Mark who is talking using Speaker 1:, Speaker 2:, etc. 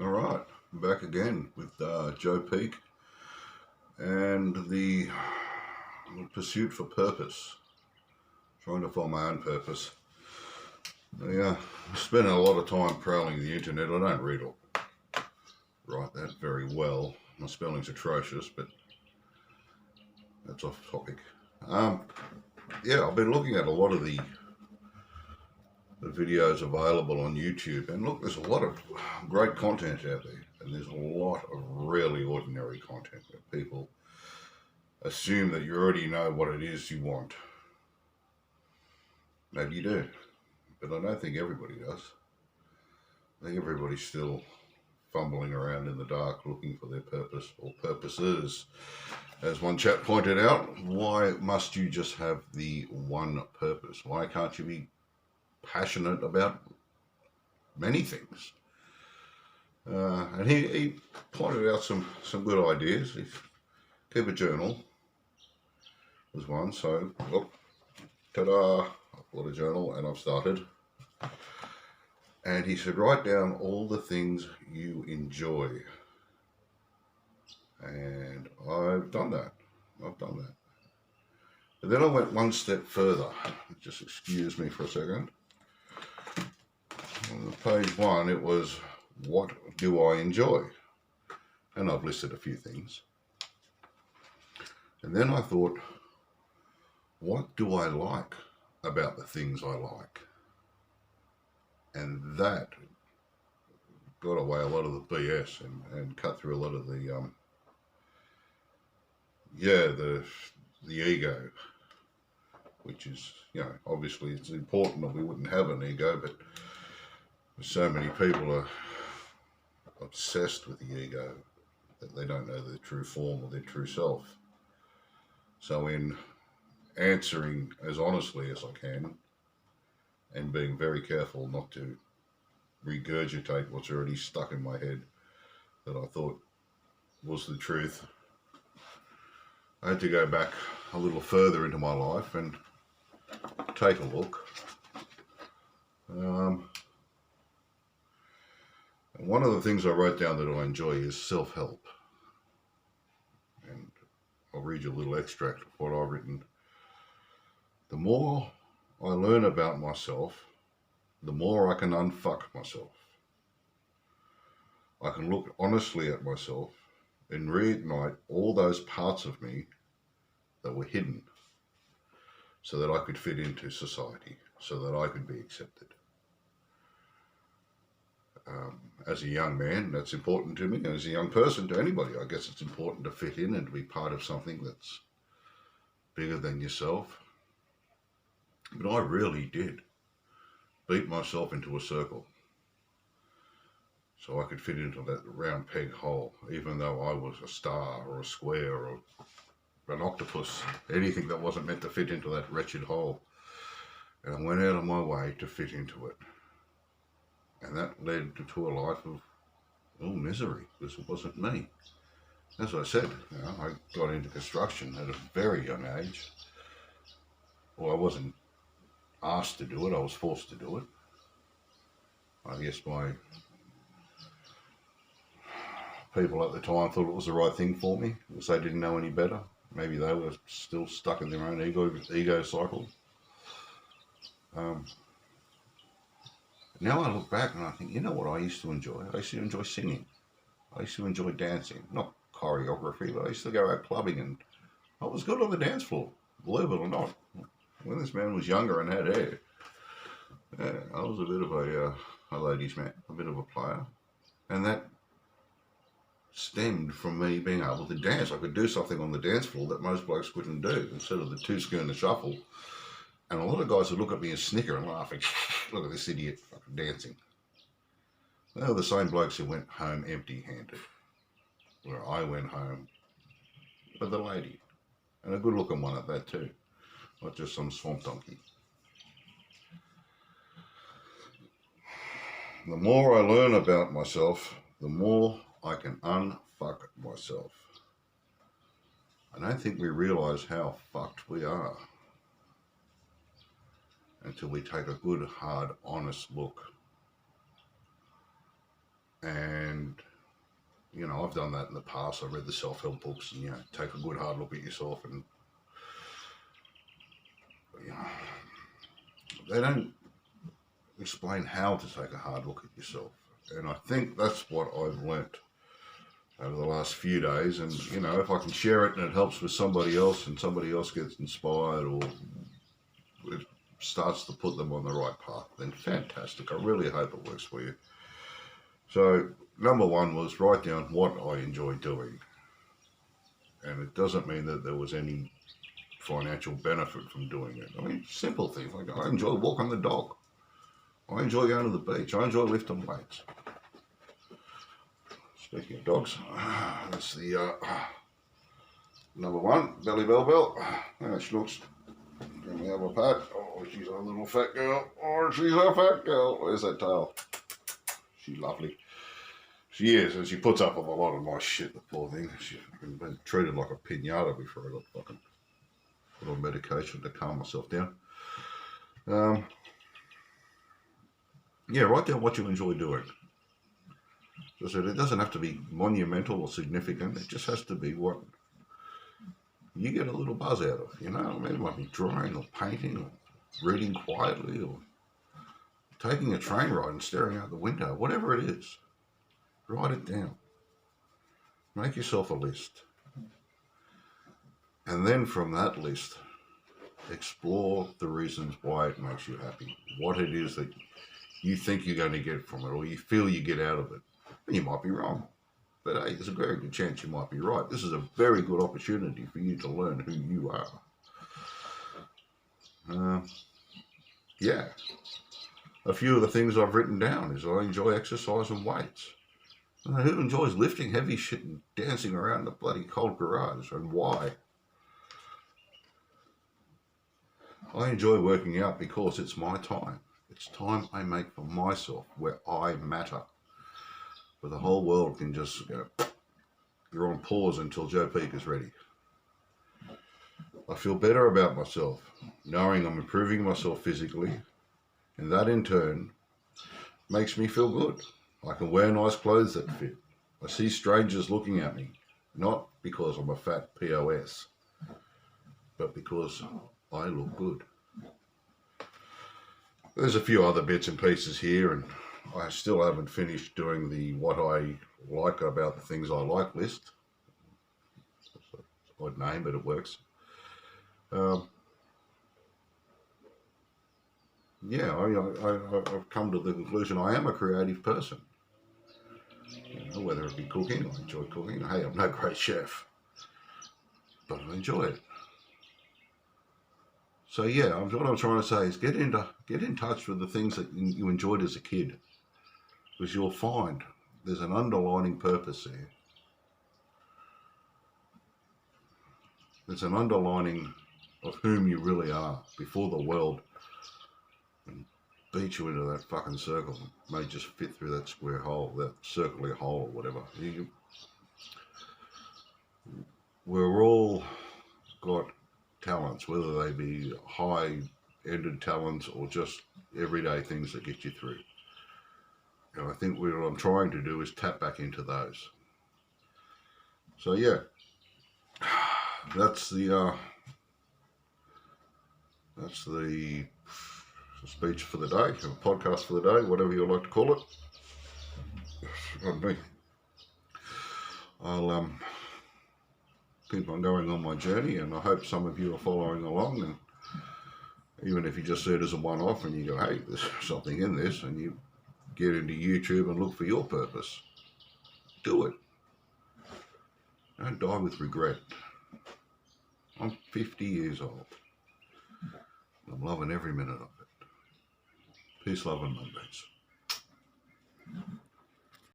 Speaker 1: All right, back again with Joe Peak and the pursuit for purpose. Trying to find my own purpose. Yeah, spending a lot of time prowling the internet. I don't read or write that very well. My spelling's atrocious, but that's off topic. Um, yeah, I've been looking at a lot of the videos available on YouTube, and look, there's a lot of great content out there, and there's a lot of really ordinary content where people assume that you already know what it is you want. Maybe you do, but I don't think everybody does. I think everybody's still fumbling around in the dark looking for their purpose or purposes. As one chap pointed out, why must you just have the one purpose? Why can't you be passionate about many things? And he pointed out some good ideas. Keep a journal was one. So, look, ta-da, I've got a journal and I've started. And he said, write down all the things you enjoy. And I've done that. But then I went one step further. Just excuse me for a second. On page one, it was, what do I enjoy? And I've listed a few things. And then I thought, what do I like about the things I like? And that got away a lot of the BS and cut through a lot of the ego, which is, obviously it's important that we wouldn't have an ego, but so many people are obsessed with the ego that they don't know their true form or their true self. So in answering as honestly as I can and being very careful not to regurgitate what's already stuck in my head that I thought was the truth, I had to go back a little further into my life and take a look. And one of the things I wrote down that I enjoy is self-help. And I'll read you a little extract of what I've written. The more I learn about myself, the more I can unfuck myself. I can look honestly at myself and reignite all those parts of me that were hidden so that I could fit into society, so that I could be accepted. As a young man, that's important to me, and as a young person, to anybody, I guess it's important to fit in and to be part of something that's bigger than yourself. But I really did beat myself into a circle so I could fit into that round peg hole, even though I was a star or a square or an octopus, anything that wasn't meant to fit into that wretched hole. And I went out of my way to fit into it. And that led to a life of misery, because it wasn't me. As I said, I got into construction at a very young age. Well, I wasn't asked to do it, I was forced to do it. I guess my people at the time thought it was the right thing for me, because they didn't know any better. Maybe they were still stuck in their own ego cycle. Now I look back and I think, you know what I used to enjoy? I used to enjoy singing. I used to enjoy dancing. Not choreography, but I used to go out clubbing and I was good on the dance floor, believe it or not. When this man was younger and had hair, I was a bit of a ladies' man, a bit of a player. And that stemmed from me being able to dance. I could do something on the dance floor that most blokes couldn't do, instead of the two-schooner shuffle. And a lot of guys would look at me and snicker and laugh and look at this idiot fucking dancing. They were the same blokes who went home empty-handed, where I went home with a lady, and a good-looking one at that too, not just some swamp donkey. The more I learn about myself, the more I can unfuck myself. I don't think we realise how fucked we are until we take a good, hard, honest look and You know, I've done that in the past. I read the self-help books and, you know, take a good hard look at yourself, and, you know, they don't explain how to take a hard look at yourself. And I think that's what I've learnt over the last few days. And, you know, if I can share it and it helps with somebody else and somebody else gets inspired or it starts to put them on the right path, then fantastic. I really hope it works for you. So, number one was write down what I enjoy doing. And it doesn't mean that there was any financial benefit from doing it. I mean, simple things like I enjoy walking the dog. I enjoy going to the beach. I enjoy lifting weights. Speaking of dogs, that's the number one, Belly Bell Bell. There she looks. Let me have a pat. Oh, she's a little fat girl. Oh, she's a fat girl. Where's that tail? She's lovely. She is, and she puts up with a lot of my shit, the poor thing. She's been treated like a pinata before I got fucking put on medication to calm myself down. Yeah, write down what you enjoy doing. So it doesn't have to be monumental or significant. It just has to be what you get a little buzz out of. You know, I mean, it might be drawing or painting or reading quietly or taking a train ride and staring out the window. Whatever it is, write it down. Make yourself a list. And then from that list, explore the reasons why it makes you happy. What it is that you think you're going to get from it or you feel you get out of it. And you might be wrong. But hey, there's a very good chance you might be right. This is a very good opportunity for you to learn who you are. Yeah. A few of the things I've written down is I enjoy exercise and weights. Who enjoys lifting heavy shit and dancing around the bloody cold garage, and why? I enjoy working out because it's my time. It's time I make for myself, where I matter. Where the whole world can just go, you're on pause until Joe Peak is ready. I feel better about myself, knowing I'm improving myself physically, and that in turn makes me feel good. I can wear nice clothes that fit. I see strangers looking at me, not because I'm a fat POS, but because I look good. There's a few other bits and pieces here, and I still haven't finished doing the what I like about the things I like list. It's an odd name, but it works. Yeah, I've come to the conclusion I am a creative person. You know, whether it be cooking, I enjoy cooking. Hey, I'm no great chef, but I enjoy it. So yeah, what I'm trying to say is get in touch with the things that you enjoyed as a kid, because you'll find there's an underlining purpose there. There's an underlining of whom you really are before the world beat you into that fucking circle. It may just fit through that square hole, that circular hole or whatever. We're all got talents, whether they be high-ended talents or just everyday things that get you through. And I think what I'm trying to do is tap back into those. So yeah, that's the speech for the day, or podcast for the day, whatever you like to call it. I'll keep on going on my journey, and I hope some of you are following along. And even if you just see it as a one-off and you go, hey, there's something in this, and you get into YouTube and look for your purpose, do it. Don't die with regret. I'm 50 years old. I'm loving every minute of it. Peace, love, and Mondays.